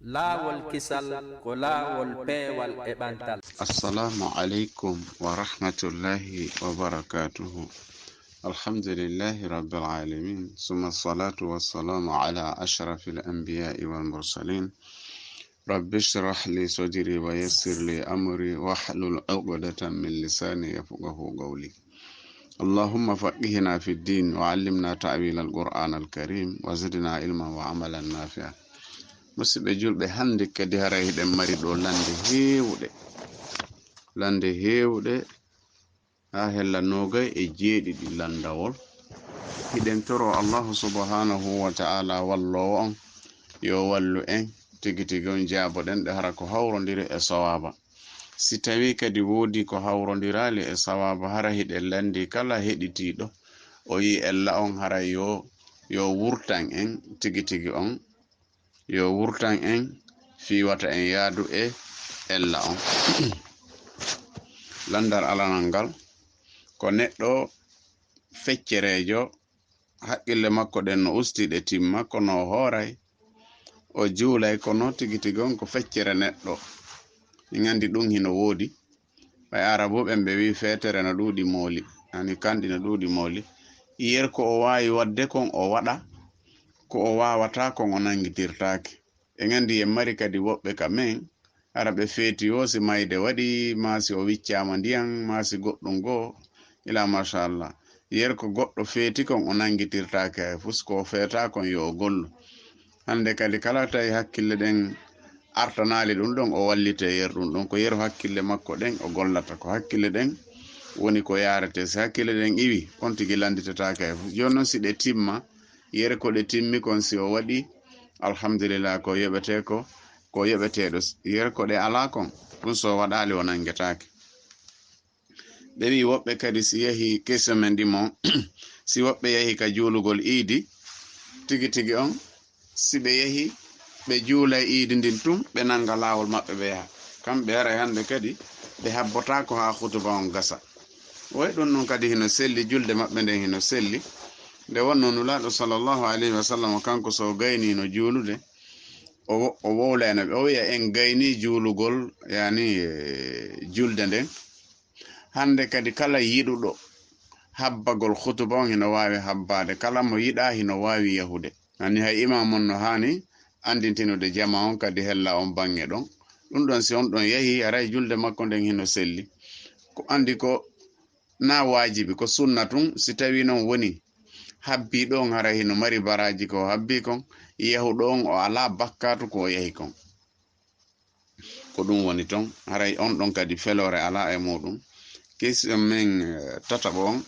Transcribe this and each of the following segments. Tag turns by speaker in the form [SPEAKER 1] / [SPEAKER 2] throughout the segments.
[SPEAKER 1] laawolkisal ko laawol peewal e ɓantal.
[SPEAKER 2] Assalamu alaikum wa rahmatullahi wa barakatuhu. Alhamdulillahi rabbil alamin. Summa salatu wassalamu ala ashrafil anbiya'i wal mursalin. Rabbi shrah li sadri wa yassir li amri wahlul 'uqdatan min lisani yafqahu qawli. Allahumma faqihna fid din wa 'allimna ta'wil al-Qur'an al-Karim wa zidna ilman wa 'amalan nafi'an. Musidɓe julɓe, hande kadi hara hiɗen mari ɗo lande hewɗe ha hella nogay e jeeɗiɗi landawol. Hiɗen toro Allahu subhanahu wa ta'ala wallowo on yo wallu en tigi on jaboɗen ɗe hara ko hawrodiri e sawaba. Si tawi kadi woodi ko hawrodirali e sawaba, hara hiɗen landi kala heɗitiɗo o yi ella on hara yo wurtan en tigi on, yo wurtan en fiwata en yaadu e ella on. Landar alanal ngal ko neɗɗo feccerejo haqqille makko ɗen no ustiɗe timma kono hooray o juulay kono tigi on ko feccere neɗɗo. Mi gandi ɗum hino woodi ɓay arabuɓen ɓe wi fetere no ɗuuɗi mooli, ani kanɗi no ɗuuɗi mooli. Yer ko o wawi wadde kon o waɗa, ko o wawata kon o nangitirtake. E gandi en mari kadi woɓɓe kamen hara ɓe feeti si mayde waɗi, masi o wiccama ndiyam, masi goɗɗum goo, ila machallah. Yer ko goɗɗo feeti kon o nangitirtake hay fus, ko feeta kon yo o gollu. Hande kadi kala tawi hakkille ɗen artanali ɗum ɗon o wallite yer ɗum ɗon, ko yeru hakkille makko ɗen o gollata, ko hakkille ɗen woni ko yarete. Si hakkille ɗen iwi on tigi landitetake hay fus. Joni noon si ɗe timma, yer ko ɗe timmi kon si o waɗi, alhamdulillah, ko yoɓeteɗo. Yer ko ɗe ala kon ɗum so waɗali o nangetake. Ɓe wi woɓɓe kadi si yahi keso men ndimo si woɓɓe yahi ka juulugol iidi, tigi on si ɓe yahi ɓe juulay iidi ndin tum ɓe nanga laawol maɓɓe ɓe yaha. Kamɓe ara hande kadi ɓe habbotako ha hutuba on gasa. Way ɗum ɗum kadi hino selli, julde maɓɓe nden hino selli. Nde wonno nulaɗo sallallahu alayhi wa sallam kanko so gaynino juulude, o wowlayno ɓe, o wiya en gayni juulugol, yani julde nden. Hande kadi kala yiɗuɗo habbagol hutuba on hino wawi habbade, kala mo yiɗa hino wawi yahude. Hani hay imam on no hani andintinude jama on kadi hella on bange ɗon. Ɗum ɗon si on ɗon yahi aray julde makko nden hino selli. Ko andi ko na wajibi, ko sunna tun. Si tawi non woni habbi ɗon hara hino mari baraji ko habbi kon, yahuɗo on o ala bakkatu ko o yahi kon, ko ɗum woni ton. Haray on ɗon kadi felore ala e muɗum. Question men tataɓo on,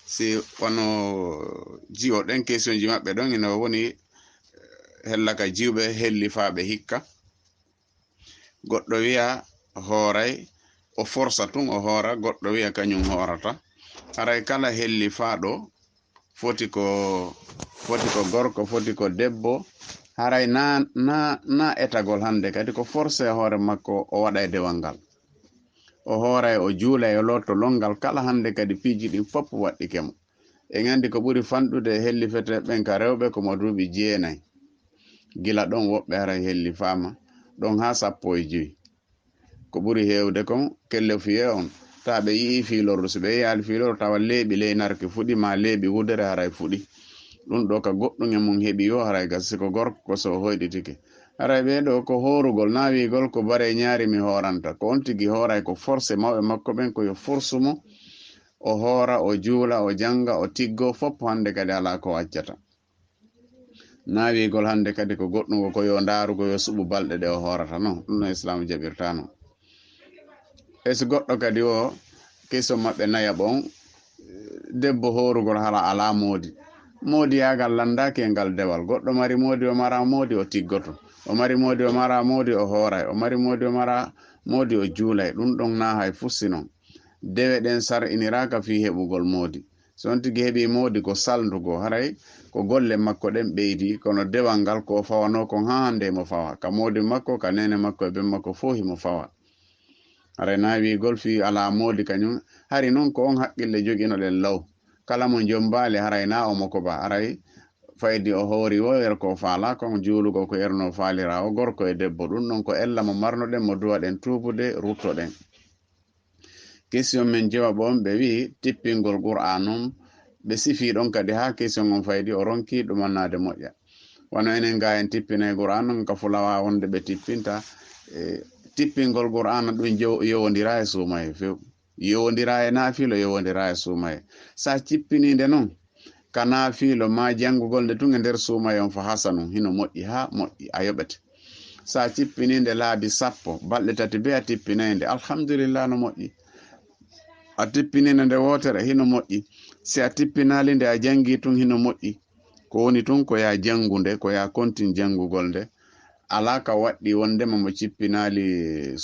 [SPEAKER 2] si wano jiwo ɗen question ji maɓɓe ɗon ino woni hella ka jiwɓe hellifaɓe hikka. Goɗɗo wiya hooray o forsa tun o hoora, goɗɗo wiya kañum hoorata. Haray kala hellifaɗo foti ko gorko, foti ko debbo. Haray na etagol hande kadi ko force hoore makko o waɗa e dewal ngal, o hooray o juulay o lorto longal kala. Hande kadi piiji ɗin fopp waɗɗike mo. E gandi ko ɓuri fanɗude hellifete ɓen ka rewɓe ko mo duuɓi 9. Gila ɗon woɓɓe haray hellifama ɗon ha 15. Ko ɓuri hewde kon kelle fiye on ta ɓe yii fiilordu. Si ɓe yiyali fiilordu tawa leeɓi ley narki fuɗi, ma leeɓi wudere haray fuɗi. Ɗum ɗo ka goɗɗum e mum heɓi yo haray gasi ko gorko so hoyɗitike. Haray ɓe ɗo ko horugol, na wigol ko bare ñaari mi horanta. Ko on tigi hooray ko force mawɓe makko ɓen ko yo forsumo o hoora, o juula, o janga, o tiggo fopp. Hande kadi ala ko accata. Na wigol hande kadi ko goɗɗum ko yo ndarugo yo suɓu balɗe ɗe o hoorata. Non, ɗum no islam jaɓirtano. E so goɗɗo kadi o keso maɓɓe nayaɓo on, debbo horugol hara ala moodi yagal landaki e ngal dewal. Goɗɗo mari moodi, o mara moodi, o tiggoto. O mari moodi, o mara moodi, o hooray. O mari moodi, o mara moodi, o juulay. Ɗum ɗon na hay fussi non. Dewe ɗen sar'iniraka fi heɓugol moodi. So on tigi heɓi moodi ko saldugo, haray ko golle makko ɗen ɓeydi, kono dewal ngal ko fawano kon ha hande mo fawa. Ka moodi makko, ka nene makko e ben makko fo himo fawa. Haray na wigol fi ala moodi kañum. Hari non ko on haqqille jogino ɗen law. Kala mo jombali haray na o moko ba. Haray faydi o hoori o ko faala kon juulugo ko erno faalira o gorko e debbo ɗum ɗon ko ella mo marnoɗen mo duwa ɗen tuubude ruttoɗen. Question men jawaɓ on ɓe wi tippingol qur'anum ɓe sifi ɗon kadi ha question on faydi o ronki ɗumannade moƴƴa wano enen ga en tippinay qur'an ka fulawa wonde ɓe tippinta tippingol qur'an ɗum yowodira e suumaye few yowodira e naafilo yowodira e suumaye sa cippinide noon ka naafilo ma janngugol nde tun e nder suumaye on fa hasanum hino moƴƴi ha moƴƴi a yoɓete sa cippininde laabi 10 balɗe 3 be a tippinayde alhamdulillah no moƴƴi a tippininde nde wotere hino moƴƴi si a tippinali nde a jangi tun hino moƴƴi ko woni tun ko ya jangunde ko ya kontin jangugol nde ala ka waɗɗi wondema mo cippinali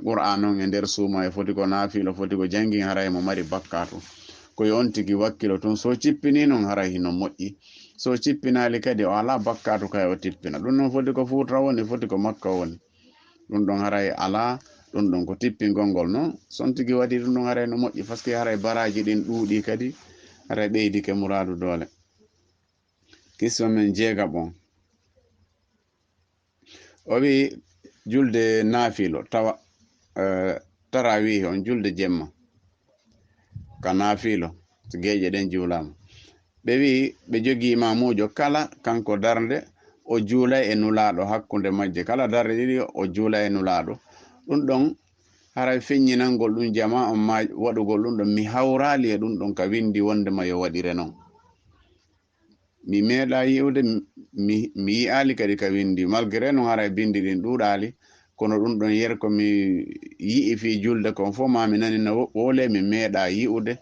[SPEAKER 2] qur'an on e nder suuma e foti ko naafilo foti ko jangi haray mo mari bakkatu ko yon tigi wakkilo tun so cippini non haray hino moƴƴi so cippinali kadi o ala bakkatu kay o tippina ɗum non foti ko fuuta woni foti ko makka woni ɗum ɗon haray ala ɗum ɗon ko tippingol ngol non son tigi waɗi ɗum ɗon haray no moƴƴi par ce que haray baraji ɗin ɗuuɗi kadi haray ɓeydike muradu doole. Question men jeegaɓon o wi julde naafilo tawa tarawih on julde jemma ka naafilo so geeƴe ɗen juulama ɓe wi ɓe jogi imamujo kala kanko darde o juulay e nulaɗo hakkunde majje kala darde ɗiɗi o juulay e nulaɗo ɗum ɗon haray feññinangol ɗum jama on ma waɗugol ɗum ɗon mi hawrali e ɗum ɗon ka windi wondema yo waɗire noon mi meeɗa yi'ude mi yi'ali kadi ka windi malgré noon haray bindi ɗin ɗuuɗali kono ɗum ɗon yer ko mi yi'i fi julde kon fo ma mi nani no wole mi meeɗa yi'ude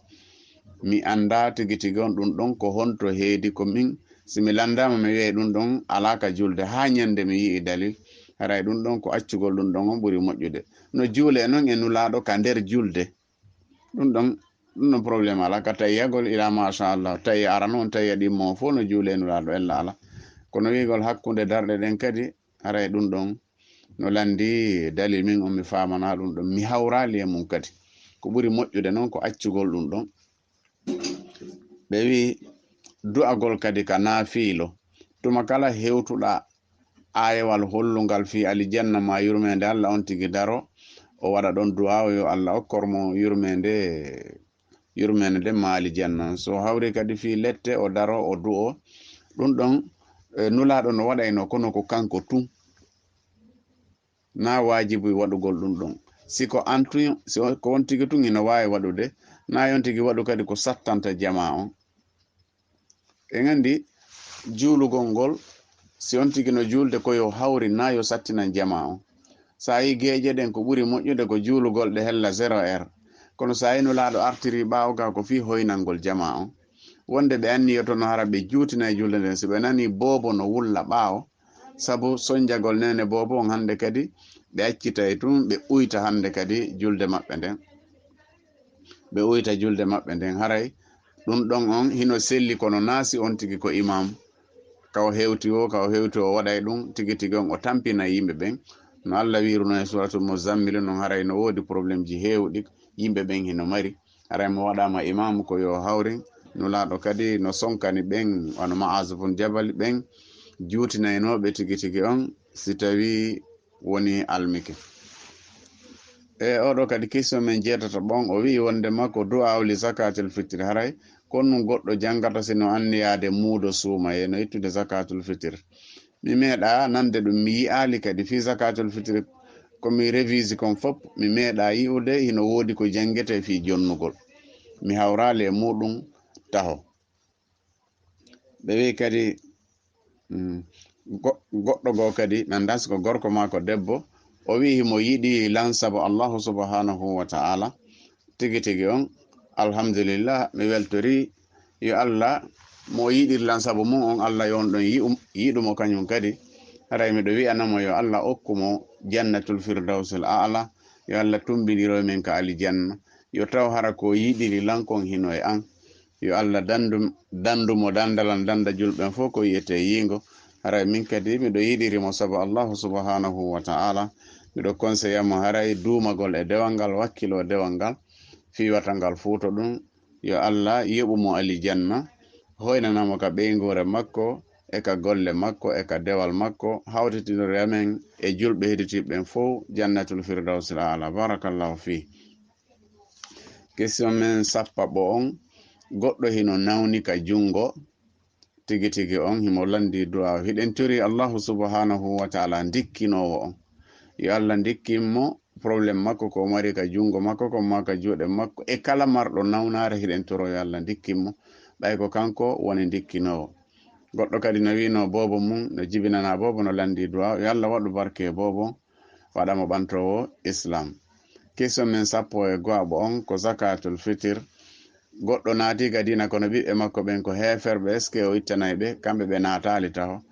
[SPEAKER 2] mi anda tigi tigi on ɗum ɗon ko honto heedi ko min si mi landama mi wi'e ɗum ɗon alaka julde ha ñande mi yi'i dalil haray ɗum ɗon ko accugol ɗum ɗon on ɓuri moƴƴude no juule noon e nulaɗo ka nder julde ɗum ɗon probléme ala ka tawi yagol ila machallah tawi ara noon tawi ɗimmo fo no juule nulaɗo ella ala kono wigol hakkunde darɗe ɗen kadi haray ɗum ɗon no landi dalil min on mi famana ɗum ɗon mi hawrali e mum kadi ko ɓuri moƴƴude noon ko accugol ɗum ɗon ɓe wi du'agol kadi ka naafilo tuma kala hewtuɗa ayewal hollungal fi alijanna ma yurmede Allah on tigi daro o waɗa ɗon du'a yo Allah okkormo yurmede nde ma alijanna so hawri kadi fi lette o daro o du'o ɗum ɗon nulaɗo no waɗayno kono ko kanko tun na wajibu waɗugol ɗum ɗon siko antu ko on tigi tun ina wawi waɗude na yon tigi waɗu kadi ko sattanta jama on en andi juulugol ngol si on tigi no julde ko yo hawri na yo sattinan jama on sa yi geeje ɗen ko ɓuri moƴƴude ko juulugol ɗe hella 0 heure kono sa yi nulaɗo artiri ɓawga ko fi hoynangol jama on wonde ɓe anni yoto no hara ɓe juutina e julde nden so ɓe nani boobo no wulla ɓaawo sabu soñjagol nene boobo on hande kadi ɓe accitay tun ɓe uyta hande kadi julde maɓɓe nden ɓe uyta julde maɓɓe nden haray ɗum ɗon on hino selli kono naasi on tigi ko imam kaw hewti o waɗay ɗum tigi tigi on o tampina yimɓe ɓen no Allah wiruno e suratul muzammil non haray no woodi probléme ji heewɗi yimɓe ɓen hino mari haray mo waɗama imam ko yo hawri nulaɗo kadi no sonkani ɓen wano ma'azufun jabal ɓen juutinaynoɓe tigi tigi on si tawi woni almike e oɗo kadi question men jeetata ɓon o wi wonde makko du'a li zakatul fitr haray konnu goɗɗo jangata sino anniyade muudo suumaye no ittude zakatul fitr mi meeɗa nande ɗum mi yi'ali kadi fi zakatul fitr komi révise kon fop mi meeɗa yi'ude hino woodi ko jangete fi jonnugol mi hawrali e muɗum taho ɓe wi kadi goɗɗo go kadi mi andan siko gorko ma ko debbo o wi himo yiɗi lansabo Allahu subhanahu wa ta'ala tigi tigi on alhamdulillah mi weltori yo Allah mo yiɗir lansabo mum on Allah yon ɗon yiɗumo kañum kadi haray miɗo wi'anamo yo Allah okkumo jannatul firdausil a'la yo Allah tumbiniro men ka alijanna yo taw hara ko yiɗiri lankon hino e an yo Allah dandumo dandalan danda julɓen fof ko yiyete yingo haray min kadi miɗo yiɗirimo sabu Allahu subhanahu wa ta'ala miɗo conseilla mo haray duumagol e dewal ngal wakkilo e dewal ngal fiwata ngal fuuto ɗum yo Allah yoɓumo alijanna hoynanamo ka ɓeygore makko e ka golle makko e ka dewal makko hawtitindore amen e julɓe heditiɓɓen fof jannatul firdausil ala. Barakallahu fi. Question men sappaɓo on, goɗɗo hino nawni ka jungo tigi tigi on himo landi du'a hiɗen tori Allahu subhanahu wa ta'ala dikkinowo on, yo Allah dikkinmo probléme makko ko mari ka jungo makko ko ma ka juuɗe makko e kala marɗo nawnare hiɗen toro yo Allah dikkinmo ɓay ko kanko woni dikkinowo. Goɗɗo kadi no wino bobo mum no jibinana bobo no landi du'a yo Allah waɗu barke bobo waɗamo ɓantowo islam. Question men sappo e go'aɓo on ko zakatul fitir. Goɗɗo naati ka dina kono ɓiɓɓe makko ɓen ko heferɓe est ce que o ittanayi ɓe kamɓe ɓe naatali taho.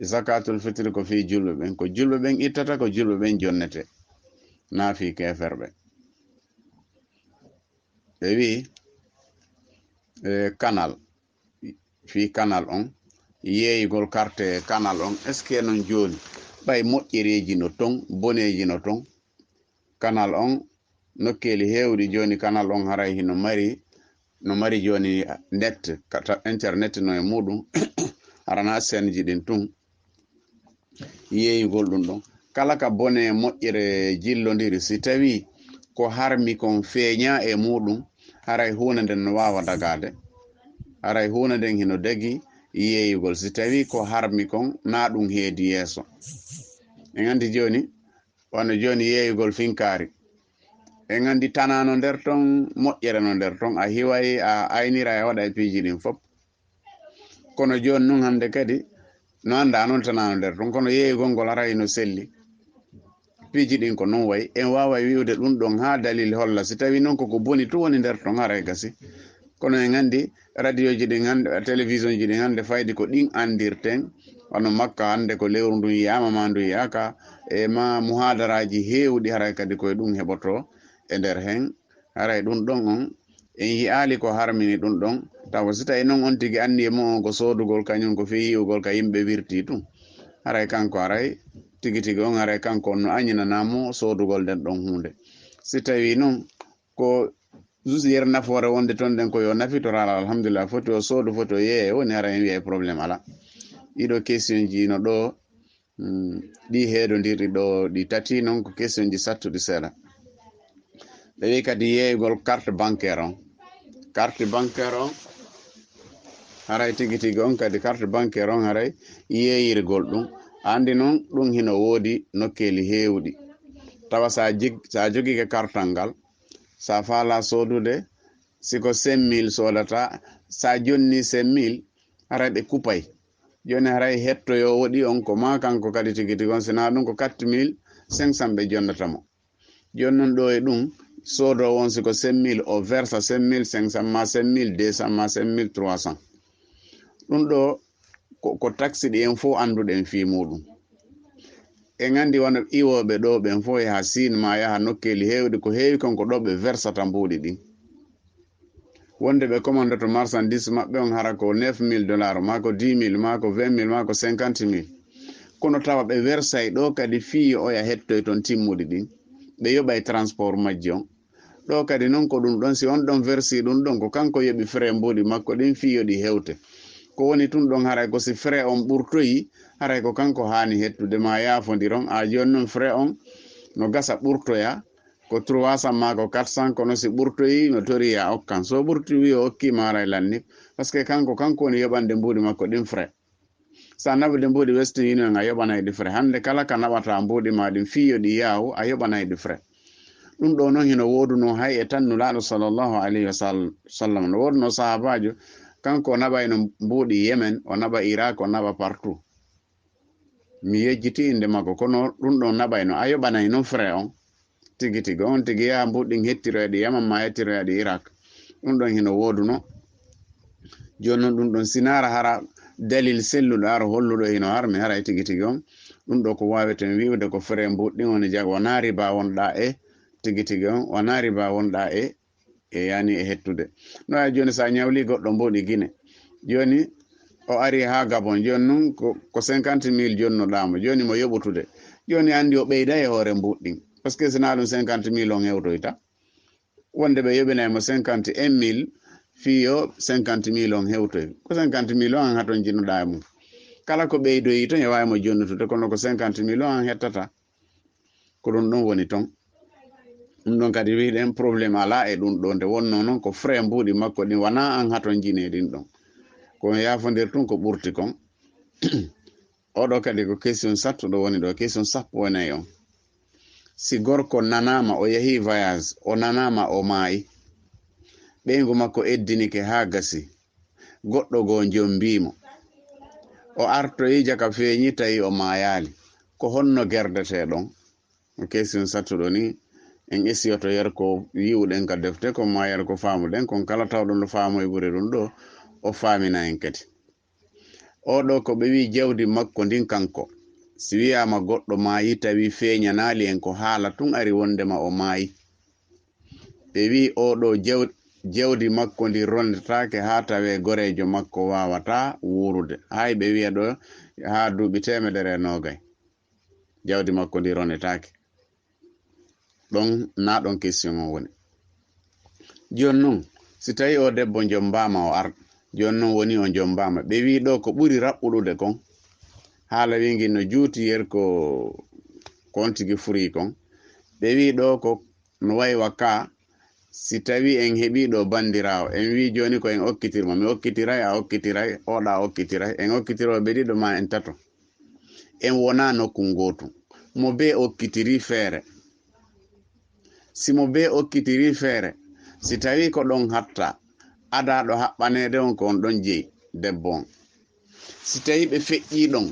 [SPEAKER 2] Zakatul fitir ko fi julɓe ɓen, ko julɓe ɓen ittata, ko julɓe ɓen jonnete, na fi keferɓe. ɓe wi canal fi canal on yeeyigol carte canal on est ce que non joni ɓay moƴƴereji no ton boneji no ton. Canal on nokkeli hewɗi joni canal on haray hino mari joni net internet no e muɗum arana senji ɗin tun yeeyigol ɗum ɗon kala ka bone moƴƴere jillodiri si tawi ko harmi kon feeña e muɗum haray hunde nden no wawa dagade, haray hunde nden hino dagi yeeyigol si tawi ko harmi kon na ɗum heedi yeeso. En andi joni wano joni yeeyigol finkari, en andi tana no nder ton moƴƴere no nder ton a hiway a aynira e waɗa e piiji ɗin fop. Kono joni nun hande kadi no anda noon tana no nder ton, kono yeeyigol ngol haray no selli piiji ɗin ko non way en wawa wiwde ɗum ɗon ha dalil holla si tawi noon koko boni to woni nder ton haray gasi. Kono en andi radio ji ɗin hande télévision ji ɗin hande faydi ko ɗin andirten wano makka hande ko lewru ndu yiyama ma ndu yiyaka e ma muhadaraji hewɗi haray kadi koye ɗum heɓoto e nder hen haray ɗum ɗon on en yiyali ko harmini ɗum ɗon tawa si tawi noon on tigui anni e mo on ko sodugol kañum ko fi yiwugol ka yimɓe wirti tum haray kanko haray tigui tigui on haray kanko on no añinanamo sodugol nden ɗon hunde. Si tawi noon ko yer nafoore wonde toon nden ko yo nafitora alhamdulillah foti o soodu foti o yeeye woni hara en wiya probléme ala. Ɗiɗo question ji no ɗo ɗi heedodirɗi ɗo ɗi tati noon ko question ji sattuɗi seeɗa. ɓe wi kadi yeeygol carte bancaire on, carte bancaire on haray tigi tigi on kadi carte bancaire on haray yeeyirgol ɗum andi noon ɗum hino woodi nokkeli heewɗi tawa sa jogike kartal ngal sa faala soodude siko 5000 sodata sa jonni 5000 haray ɓe kupay joni haray hettoyo woɗi on ko ma kanko kadi tigi tigi on sina ɗum ko 4500 ɓe jonnatamo. Joni noon ɗo e ɗum soodo won siko 5000 o versa 5500 ma 5200 ma 5300 ɗum ɗo ko taxi ɗi en fof anduɗen fi muɗum. En andi wona iwoɓe ɗo ɓen fof yaha Siin ma yaha nokkeli hewɗi ko heewi konko ɗo ɓe versata mbuɗi ɗin wonde ɓe commandoto marchandise maɓɓe on hara ko $9000 ma ko 10000 ma ko 20000 ma ko 50000 kono tawa ɓe versay ɗo kadi fiyo oya hettoy toon timmuɗi ɗin ɓe yoɓay transport majji on ɗo kadi noon ko ɗum ɗon si on ɗon versi ɗum ɗon ko kanko yoɓi frais mbuɗi makko ɗin fiyo ɗi hewte ko woni tun ɗon haray ko si frais on ɓurtoyi haray ko kanko hani hettude ma yaafodiron a joni noon frais on no gasa ɓurtoya ko 300 ma ko 400 kono si ɓurtoyi no toriya okkan so ɓurti wi o okkima haray lanni par ce que kanko woni yoɓande mbuɗi makko ɗin frais sa naɓude mbuɗi Western Union a yoɓanayɗi frais hande kala ka naɓata mbuɗi ma ɗin fiyo ɗi yahu a yoɓanayɗi frais ɗum ɗo noon hino woduno hay e tan nulaɗo sallllahu alayhi wa sallam no woduno sahabajo kanko o naɓayno mbuɗi Yemen o naɓa Iraq o naɓa partout mi yejjiti inde makko kono ɗum ɗon naɓayno a yoɓanay noon frais on tigi tigi on tigi yaha mbuɗɗin hettiroyaɗi Yemen ma hettiroyaɗi Iraq ɗum ɗon hino woduno joni noon ɗum ɗon sinara hara dalil selluɗo ara holluɗo hino harmi haray tigi tigi on ɗum ɗo ko waweten wiwde ko frais mbuɗɗin woni jago wona riba wonɗa e tigi tigi on wona riba wonɗa e yani e hettude no ay joni sa ñawli goɗɗo mbuɗi Guinée joni o ari ha Gabon joni noon ko 50000 jonnoɗamo joni mo yoɓutude joni andi o ɓeyda e hoore mbuɗɗin par ce que sina ɗum 50000 on hewtoyta wonde ɓe yoɓinaymo 51000 fiyo 50000 on hewtoy ko 50000 on haton jinnuɗa e mum kala ko ɓeydoyi ton e wawi mo jonnutude kono ko 50 million an hettata ko ɗum ɗon woni ton ɗum ɗon kadi wiɗen probléme ala e ɗum ɗo nde wonno noon ko frais mbuɗi makko ɗin wona an haton jine ɗin ɗon ko yafodir tun ko ɓurti kon oɗo kadi ko question sattuɗo woni ɗo question sappo wonayi on si gorko nanama o yahi voyage o nanama o maayi ɓeygu makko eddinike ha gasi goɗɗo go jombimo o artoyi jaka feeñi tawi o maayali ko honno gerdete ɗon question sattuɗo ni en essiyoto yer ko yiwɗen ka defte ko ma yer ko faamuɗen kon kala tawɗon no faamu e ɓuri ɗum ɗo o faamina en kadi oɗo ko ɓe wi jawdi makko ndin kanko si wiyama goɗɗo maayi tawi feeñanali en ko haala tun ari wondema o maayi ɓe wi oɗo jawdi makko ndi rondetake ha tawe gorejo makko wawata wurude hay ɓe wiya ɗo ha duuɓi 190 jawdi makko ndi rondetake ɗon na ɗon question o woni joni noon si tawi o debbo jombama o ar joni noon woni o jombama ɓe wi ɗo ko ɓuri raɓɓuɗude kon haala wingi no juuti yer ko kon tigi furi kon ɓe wi ɗo ko no wayi wakka si tawi en heɓi ɗo bandirawo en wi joni ko en okkitirma mi okkitiray a okkitiray oɗa okkitiray en okkitiro ɓe ɗiɗo ma en tato en wona nokku gotu mo be okkitiri feere si mo be okkitiri feere si tawi ko ɗon hatta ada ɗo haɓɓanede on ko on ɗon jeyi debbo on si tawi ɓe feƴƴi ɗon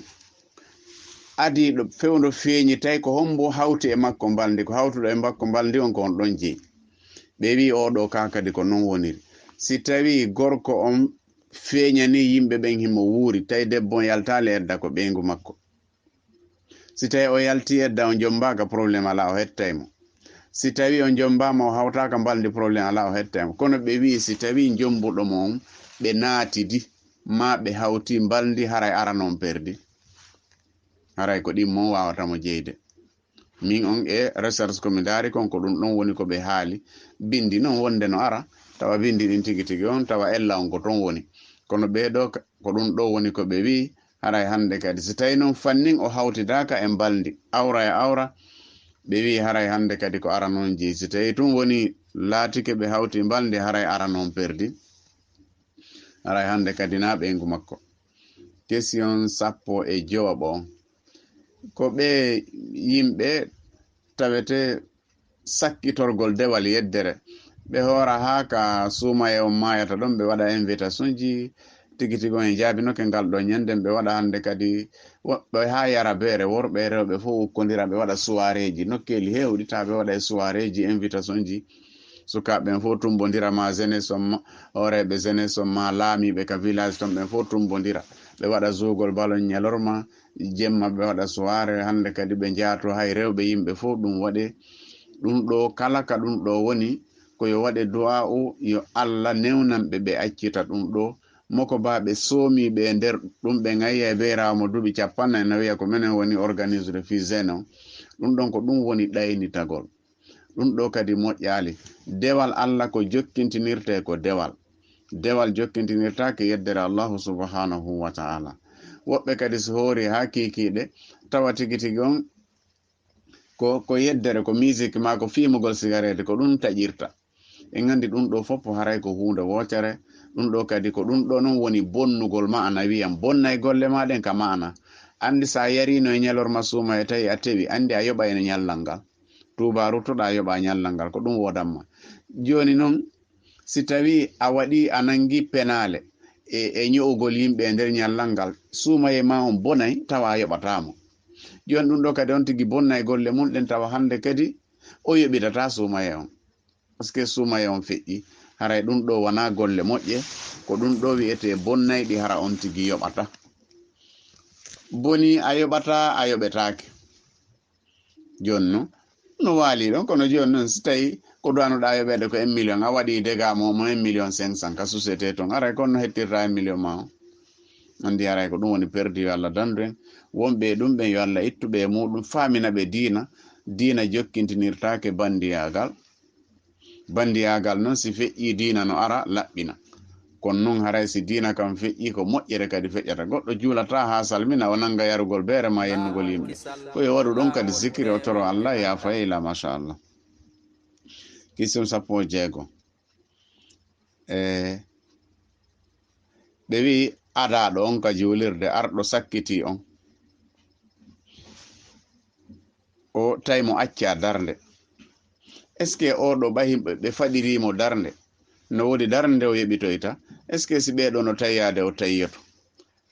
[SPEAKER 2] adi ɗo fewdo feeñi tawi ko hombo hawti e makko mbaldi ko hawtuɗo e makko mbaldi on ko on ɗon jeyi ɓe wi oɗo ka kadi ko non woniri si tawi gorko on feeñani yimɓe ɓen himo wuuri tawi debbo on yaltali edda ko ɓeygu makko si tawi o yalti edda on jombaka probléme ala o hettaymo si tawi on jombama o hawtaka mbaldi probléme ala o hettaymo kono ɓe wi si tawi jombuɗo mo on ɓe naatidi ma ɓe hawti mbaldi haray aranon perdi haray ko ɗimmon wawatamo jeyde min on e recherche komi daari kon ko ɗum ɗon woni ko ɓe haali bindi noon wonde no ara tawa bindi ɗin tigi tigi on tawa ella on ko ton woni kono ɓeɗo ko ɗum ɗo woni ko ɓe wi haray hande kadi si tawi noon fannin o hawtidaka e mbaldi awra e awra ɓe wi haray hande kadi ko ara noon jeyi si tawi tun woni laatike ɓe hawti mbaldi haray ara noon perdi haray hande kadi na ɓeygu makko question sappo e jowoɓo ko ɓe yimɓe tawete sakkitorgol dewal yeddere ɓe hoora ha ka suumaye on mayata ɗon ɓe waɗa invitation ji tigi tigi on e jaabinoke ngal ɗo ñanden ɓe waɗa hande kadi woɓɓe ha yara beere worɓe e rewɓe fof ukkodira ɓe waɗa soirée ji nokkeli hewɗi ta ɓe waɗa e soirée ji invitation ji sukaɓe fof tumbodira ma jeunesse on horeɓe jeunesse on ma laamiɓe ka village ton ɓen fof tumbodira ɓe waɗa zugol balon ñalorma jemma ɓe waɗa soirée hande kadi ɓe jaato hay rewɓe yimɓe fof ɗum waɗe ɗum ɗo kala ka ɗum ɗo woni koyo waɗe du'a o yo Allah newnanɓe ɓe accita ɗum ɗo moko ba ɓe soomiɓe nder ɗum ɓe gayya e beerawo mo duuɓi 40 wiya ko minen woni organise de fusene o ɗum ɗon ko ɗum woni ɗaynitagol ɗum ɗo kadi moƴƴali dewal Allah ko jokkintinirte ko dewal jokkintinirtake yeddere Allahu subhanahu wa ta'ala woɓɓe kadi so hoori ha kikiɗe tawa tigi tigi on ko yeddere ko musique ma ko fimugol cigarette ko ɗum taƴirta en gandi ɗum ɗo fof haray ko hunde wocere ɗum ɗo kadi ko ɗum ɗo non woni bonnugol ma'ana wiyam bonnay golle maɗen ka ma'ana andi sa yarino e ñalorma suuma e tawi a tewi andi a yoɓa ene ñallal ngal tubaru toɗa yoɓa ñallal ngal ko ɗum wodanma joni noon si tawi a waɗi a nangi penale e ño'ugol yimɓe nder ñallal ngal suumaye ma on bonay tawa a yoɓatamo joni ɗum ɗo kadi on tigi bonnay golle mum ɗen tawa hande kadi o yoɓitata suumaye on par ce que suumaye on feƴƴi haray ɗum ɗo wona golle moƴƴe ko ɗum ɗo wiyete bonnayɗi hara on tigi yoɓata boni a yoɓata a yoɓetake joni noon no waali ɗon kono joni noon si tawi ko duwanuɗa yoɓede ko 1 million a waɗi dégâts mo 1 million 500 ka société ton aray kono hettirta 1 million ma o andi aray ko ɗum woni perdi yo Allah dandu en wonɓe ɗum ɓen yo Allah ittuɓe e muɗum famina ɓe diina jokkintinirtake bandiyagal noon si feƴƴi diina no ara laɓɓina kon non haray si dina kam feƴƴi ko moƴƴere kadi feƴƴata goɗɗo juulata ha salmina o nanga yarugol beere ma yennugol yimɓe koye waɗu ɗon kadi zikiri o toro Allah ya fayila machallah. Question 16 ɓe wi adaɗo on ka juulirde arɗo sakkiti on o tawi mo acca darnde est ce que oɗo ɓayi ɓe faɗirimo darnde no wodi darnde o yeɓitoyta est ce que si ɓeɗo no tayyade o tayyoto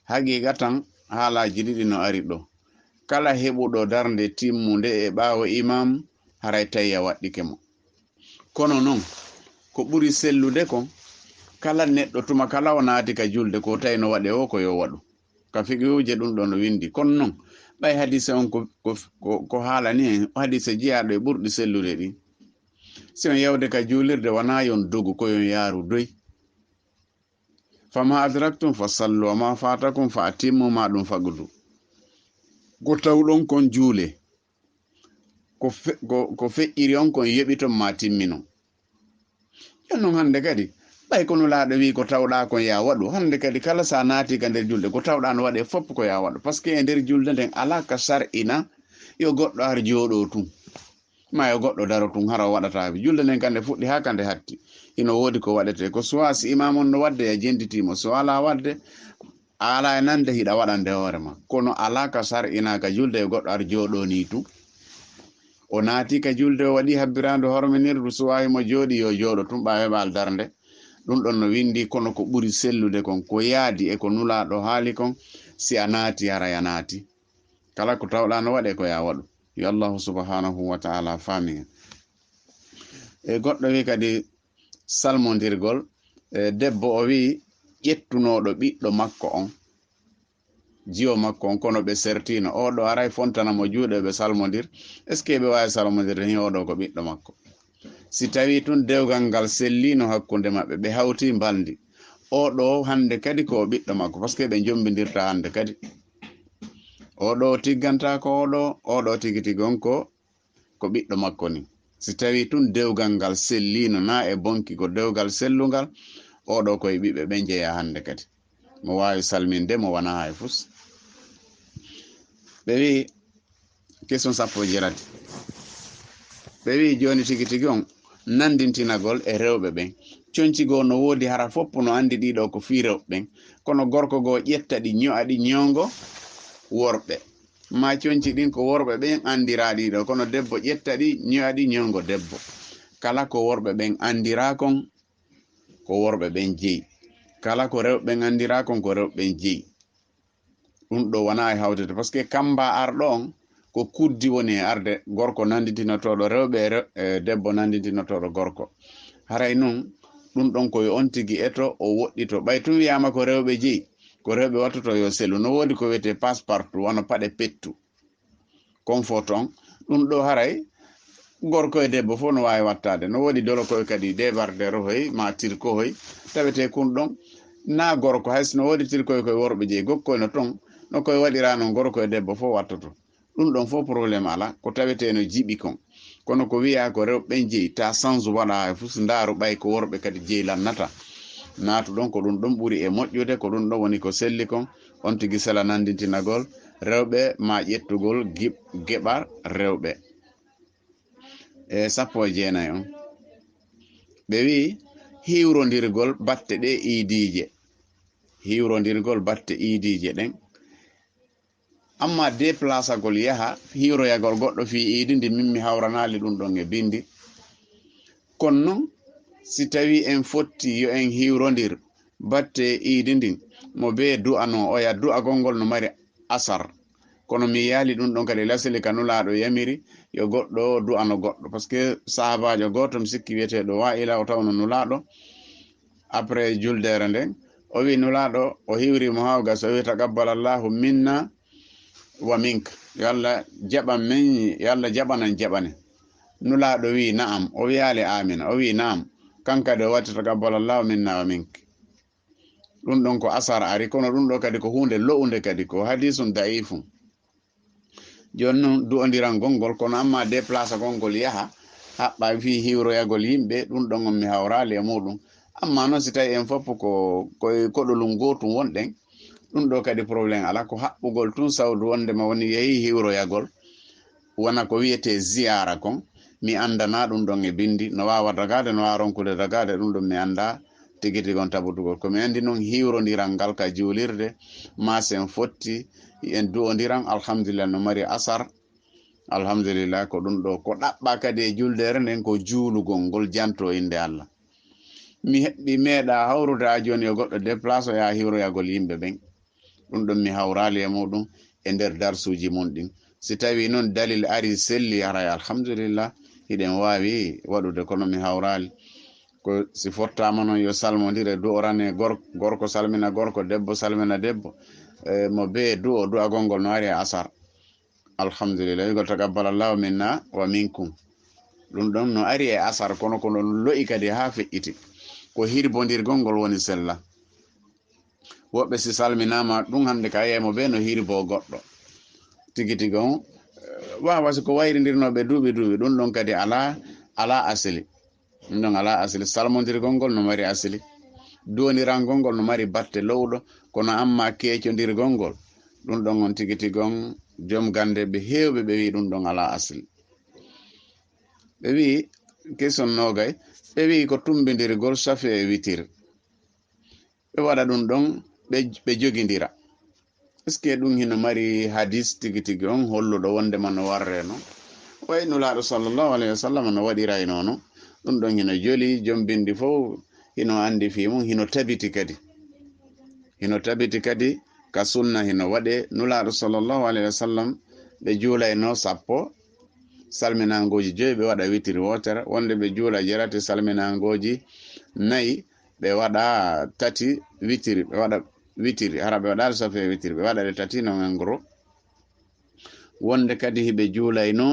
[SPEAKER 2] haqiqa tan haalaji ɗiɗi no ari ɗo kala heɓuɗo darnde timmude e ɓawo imam haray tayya waɗɗike mo kono noon ko ɓuri sellude kon kala neɗɗo tuma kala o naati ka julde ko tawi no waɗe o ko yo waɗu ka fiqhuje ɗum ɗo no windi kono noon ɓay hadise on ko haalani en hadise jeyaɗo e ɓurɗi sellude ɗi si on yawde ka juulirde wona yon dogu ko yon yaaru doy fama adraktum fa sallu wa ma fatakum fa atimmu ma ɗum fagudu ko tawɗon kon juule ko feƴƴiri on kon yeɓiton ma timmino jon noon hande kadi ɓay kono laaɗo wi ko tawɗa kon ya waɗu hande kadi kala sa naati ka nder julde ko tawɗa no waɗe fopp ko ya waɗu par ce que e nder julde nden ala ka sar'ina yo goɗɗo ar jooɗo tun ma yo goɗɗo daro tun hara o waɗata julde nden kande fuɗɗi ha kande hatti ino woodi ko waɗete ko suwa si imam on no wadde ya jenditimo so ala wadde ala e nande hiɗa waɗande hoorema kono ala ka sar'ina ka julde yo goɗɗo ar jooɗo ni tu o naati ka julde o waɗi habbirandu horminirdu suwahimo jooɗi yo jooɗo tun ɓa heɓal darnde ɗum ɗon no windi kono ko ɓuri sellude kon ko yaadi e ko nulaɗo haali kon si a naati haray a naati kala ko tawɗa no waɗe ko ya waɗu yo allahu subhanahu wa ta'ala faami e goɗɗo wi kadi salmodirgol debbo o wi ƴettunoɗo ɓiɗɗo makko on jiyo makko on kono ɓe sertino oɗo aray fontanamo juuɗe ɓe salmodir est ce que ɓe wawi salmodirde ni oɗo ko ɓiɗɗo makko si tawi tun dewgal ngal sellino hakkunde maɓɓe ɓe hawti mbaldi oɗo hande kadi ko ɓiɗɗo makko par ce que ɓe jombidirta hande kadi oɗo tigganta ko oɗo tigi tigi on ko ɓiɗɗo makko ni si tawi tun dewgal ngal sellino na e bonki ko dewgal sellungal oɗo koye ɓiɓɓe ɓe jeeya hande kadi mo wawi salminde mo wona hay fus ɓe wi question 17 ɓe wi joni tigi tigi on nandintinagol e rewɓe ɓen concigo no woodi hara fopp no andi ɗiɗo ko fi rewɓe ɓen kono gorko go ƴetta ɗi ño'aɗi ñongo worɓe ma conci ɗin ko worɓe ɓen andira ɗiɗo kono debbo ƴetta ɗi ño'aɗi ñongo debbo kala ko worɓe ɓen andira kon ko worɓe ɓen jeyi kala ko rewɓe ɓen andira kon ko rewɓe ɓen jeyi ɗum ɗo wona e hawtete par ce que kamba arɗo on ko kuddi woni e arde gorko nanditinotoɗo rewɓe debbo nanditinotoɗo gorko haray noon ɗum ɗon koye on tigi eto o woɗɗito ɓay tun wiyama ko rewɓe jeyi ko rewɓe wattoto yo selu no woodi ko wiyete passe partout wono paɗe pettu kon fo ton ɗum ɗo haray gorko e debbo fof no wawi wattade no woodi dolo koye kadi débardeur hoy ma tirko hoy tawete kun ɗon na gorko hayso no woodi tirkoye koye worɓe jeyi gokkoy no ton no koye waɗira noon gorko e debbo fof wattoto ɗum ɗon fof probléme ala ko tawete no jiɓi kon kono ko wiya ko rewɓe ɓen jeyi ta sans waɗa e fus ndaaru ɓay ko worɓe kadi jeyi lannata naatu ɗon ko ɗum ɗon ɓuri e moƴƴude ko ɗum ɗon woni ko selli kon on tigi sala nandintinagol rewɓe ma ƴettugol geɓa rewɓe e 19 on ɓe wi hiwrodirgol batte ɗe iidije hiwrodirgol batte iidije ɗen amma déplacagol yaha hiwroyagol goɗɗo fi iidi ndi min mi hawranali ɗum ɗon e bindi kono noon si tawi en fotti yo en hiwrodir batte iidi ndin mo be du'ano oya du'agol ngol no mari asar kono mi yaali ɗum ɗon kadi lasili kanulaɗo yamiri yo goɗɗo du'ano goɗɗo par ce que sahabajo goto mi sikki wiyeteɗo Wa'ila o tawno nulaɗo après juldere nden o wi nulaɗo o hiwrimo hawgas o wi taqabbalallahu minna wa minka yo Allah jaɓan min yo Allah jaɓanan jaɓane nulaɗo wi na'am o wiyali amina o wi na'am kankade o watti taqabbalallahu minna wa minka ɗum ɗon ko asar ari kono ɗum ɗo kadi ko hunde lo'unde kadi ko hadisum da'ifum joni noon du'odiran gongol kono amma déplace gongol yaha haɓɓa fi hiwroyagol yimɓe ɗum ɗon on mi hawrali e muɗum amma noon si tawi en fof ko koɗolum gotum wonɗen ɗum ɗo kadi probléme ala ko haɓɓugol tun sawdu wondema woni yeehi hiwroyagol wona ko wiyete ziyara kon mi andana ɗum ɗon e bindi no wawa dagade no wawa ronkude dagade ɗum ɗum mi anda tigi tigon tabutugol komi andi noon hiwrodiran ngal ka juulirde masen fotti en du'odiran alhamdulillah no mari asar alhamdulillah ko ɗum ɗo ko ɗaɓɓa kadi e juldere nden ko juulugol ngol janto inde Allah mi heɓɓi meeɗa hawrude ha joni e goɗɗo déplace o ya hiwroyagol yimɓe ɓen ɗum ɗum mi hawrali e muɗum e nder darsuji mum ɗin si tawi noon dalil ari selli aray alhamdulillah hiɗen wawi waɗude kono mi hawrali ko si fottama noon yo salmodire du'orane gorko salmina gorko debbo salmina debbo mo be du'o du'agol ngol no ari e asar alhamdulillah yigol takabbalallahu minna wa minkum ɗum ɗon no ari e asar kono kono lo'i kadi ha feƴƴiti ko hirbodirgol ngol woni sella woɓɓe si salminama ɗum hande ka yeymo be no hirbo goɗɗo tigi tigi on wawa si ko wayridirnoɓe duuɓi ɗum ɗon kadi ala asili ɗum ɗon ala asili salmodirgol ngol no mari asili duwonirangol ngol no mari batte lowɗo kono amma keecodirgol ngol ɗum ɗon on tigi tigi on joom gande ɓe hewɓe ɓe wi ɗum ɗon ala asili ɓe wi question nogay ɓe wi ko tumbidirgol safe e witir ɓe waɗa ɗum ɗon ɓe jogidira est ce que ɗum hino mari hadis tigi tigi on holluɗo wondema no warre no way nulaɗo sallllahu alayhi wa sallam no waɗira e nono ɗum ɗon hino joli joom bindi fof hino andi fi mum hino tabiti kadi ka sunna hino waɗe nulaɗo sallllahu alayhi wa sallam ɓe juulayno sappo salminangoji 5 ɓe waɗa witiri wotere wonde ɓe juula jerati salminangoji 4 ɓe waɗa 3 witiri ɓe waɗa witiri hara ɓe waɗa safe witiri ɓe waɗa ɗe 3 non en gros wonde kadi hiɓe juulayno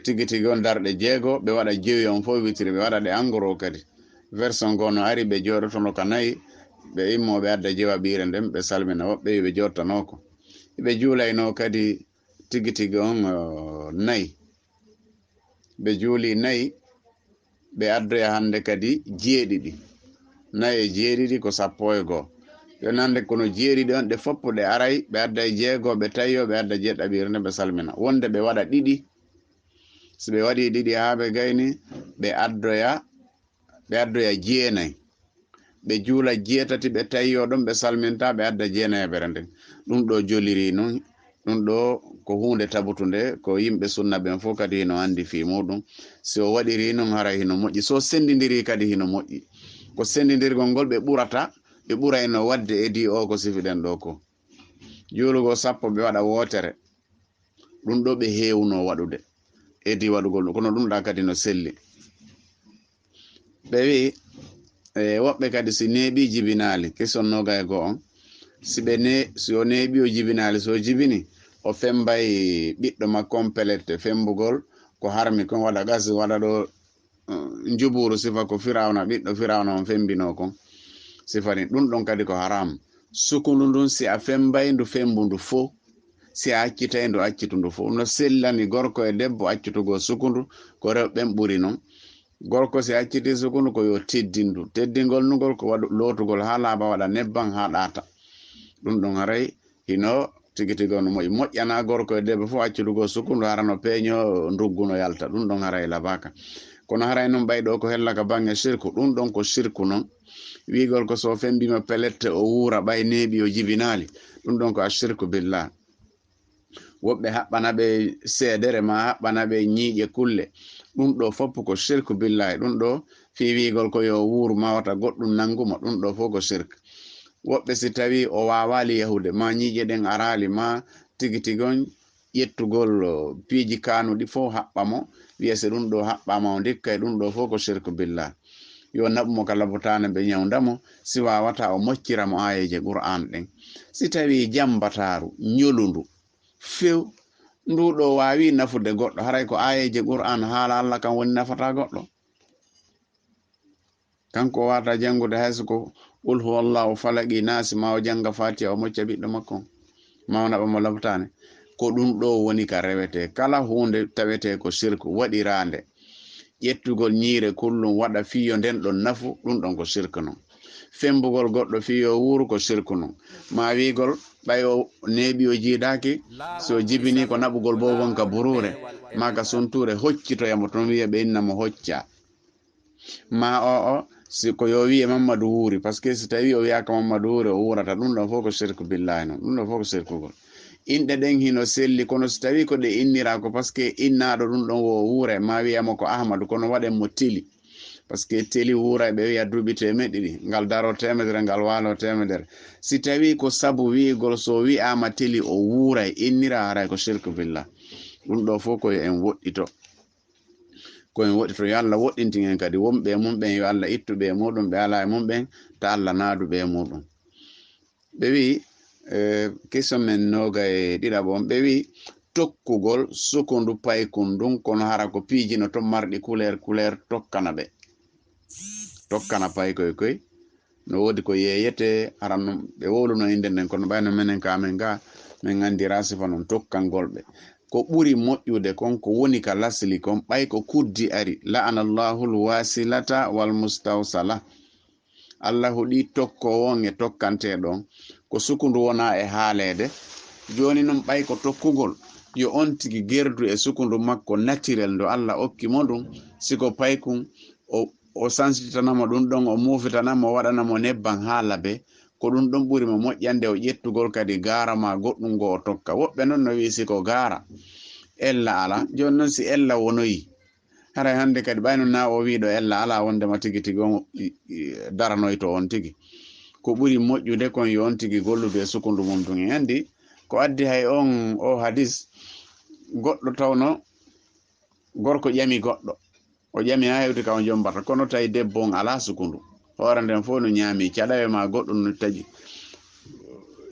[SPEAKER 2] tigi tigi on darɗe 6 ɓe waɗa 9 on fof witiri ɓe waɗa ɗe en gros kadi version go no ari ɓe joɗotono ka 4 ɓe immoɓe adda jewa ɓire nden ɓe salmina woɓɓe ɓe jottanoko ɓe juulayno kadi tigi tigi on 4 ɓe juuli 4 ɓe addoya hande kadi 7 4 e 7 ko 11 yo nande kono 7 on ɗe foppo ɗe aray ɓe adda 6 ɓe tayyo ɓe adda 7 nde ɓe salmina wonde ɓe waɗa 2 so ɓe waɗi 2 ha ɓe gayni ɓe addoya 9 ɓe juula 8 ɓe tayyo ɗon ɓe salminta ɓe adda 9 nden ɗum ɗo joliri noon ɗum ɗo ko hunde tabutunde ko yimɓe sunna ɓen fof kadi hino andi fi muɗum si o waɗiri noon hara hino moƴƴi so sendidiri kadi hino moƴƴi ko sendidirgol ngol ɓe ɓuray no wadde edi o ko sifiɗen ɗo ko juulugo 10 ɓe waɗa wotere ɗum ɗo ɓe hewno waɗude edi waɗugol kono ɗum ɗa kadi no selli ɓe wi woɓɓe kadi si neeɓi jibinali question noga e go on si o neeɓi o jibinali so jibini o fembay ɓiɗɗo makko on pelette fembugol ko harmi kon waɗa gas waɗa ɗo njuburu sifa ko firawna ɓiɗɗo firawna on fembino kon sifani ɗum ɗon kadi ko haram sukundu ndun si a fembay ndu fembu ndu fo si a accitay ndu accitu ndu fo no sellani gorko e debbo accutugo sukundu ko rewɓen ɓuri noon gorko si acciti sukundu ko yo teddindu teddingol nugol ko waɗu lootugol ha laaɓa waɗa nebban ha ɗaata ɗum ɗon haray hino tigi tigi no moƴƴana gorko e debbo fof accutugo sukundu harano peeño ndugguno yalta ɗum ɗon haray labaka kono haray noon ɓayɗo ko hellaka bange shirku ɗum ɗon ko shirku noon wigol ko so fembima pelette o wuura ɓay neeɓi o jibinali ɗum ɗon ko a shirku billah woɓɓe haɓɓana ɓe seedere ma haɓɓana ɓe ñiiƴe kulle ɗum ɗo fopp ko shirku billahi ɗum ɗo fi wigol ko yo wuuru mawata goɗɗum nangumo ɗum ɗo fof ko shirk woɓɓe si tawi o wawali yahude ma ñiiƴe ɗen arali ma tigi tigon ƴettugol piiji kanuɗi fof haɓɓamo wiya se ɗum ɗo haɓɓama o dikka e ɗum ɗo fof ko shirku billah yo naɓumo kala botane ɓe ñawdamo si wawata o mocciramo ayeje qur'an ɗen si tawi jambataru ñolundu few nduɗo wawi nafude goɗɗo haray ko ayeje qur'an haala Allah kan woni nafata goɗɗo kanko wata jangude hayso ko qul huwallahu falaqi nasi ma o janga fatiha o mocca ɓiɗɗo makko ma o naɓamo labtane ko ɗum ɗo woni ka rewete kala hunde tawete ko shirku waɗirande ƴettugol ñiire kullum waɗa fiyo nden ɗon nafu ɗum ɗon ko sirku non. Fembugol goɗɗo fiyo wuuru ko sirku non. ma wigol ɓay o neeɓi o jiiɗaki so jibini ko naɓugol bo wonka burure maga sunture hoccitoyamo toon wiya ɓe innamo hocca ma o si ko yo wiye Mamadou wuuri par ce que si tawi o wiyaka Mamadou wuuri o wurata ɗum ɗon fof ko sirku billahi non ɗum ɗon fof ko sirkugol. Inɗe ɗen hino selli kono so tawi ko ɗe innira ko par ce que innaɗo ɗum ɗon wo wuura ma wiyamo ko Ahmadou kono waɗen mo teli par ce que teli wuura ɓe wiya duuɓi temeɗɗiɗi ngal daro temedere ngal waalo temedere. Si tawi ko sabu wigol so wi'ama teli o wuuray innira haray ko sirku billah. Ɗum ɗo fof koye en woɗɗito koyen woɗɗito yo Allah woɗɗintin en kadi wonɓe mum ɓen yo Allah ittuɓe e muɗum ɓe ala e mum ɓen ta Allah naaduɓe e muɗum. Ɓe wi question men noga e ɗiɗaɓon ɓe wi tokkugol sukundu paykundun kono hara ko piijino ton marɗi couleur tokkana ɓe tokkana pay koy no wodi ko yeyete haran ɓe wowluno inde nden kono ɓayno menen ka men ga min andira sifa non tokkangol ɓe ko ɓuri moƴƴude kon ko woni ka lasli kon ɓay ko kuddi ari la'anallahu lwasilata wal mustawsala. Allah huɗi tokkowon e tokkanteɗon ko sukundu wona e haalede joni noon ɓay ko tokkugol yo on tigi gerdu e sukundu makko naturel ndo Allah okki mo ɗum siko paykun o sansitanamo ɗum ɗon o mufitanamo o waɗanamo nebban haala be ko ɗum ɗon ɓuri mo moƴƴande o ƴettugol kadi gaara ma goɗɗum ngo o tokka. Woɓɓe noon no wi siko gaara ella ala joni noon si ella wonoyi haray hande kadi ɓayno na o wiɗo ella ala wondema tigi tigi on daranoyto on tigi ko ɓuri moƴƴude kon yo on tigi gollude e sukundu mum ɗum en andi ko addi hay on o hadis goɗɗo tawno gorko ƴami goɗɗo o ƴami ha hewti ka o jombata kono tawi debbo on ala sukundu hoore nden fof no ñaami caɗawe ma goɗɗum no taƴi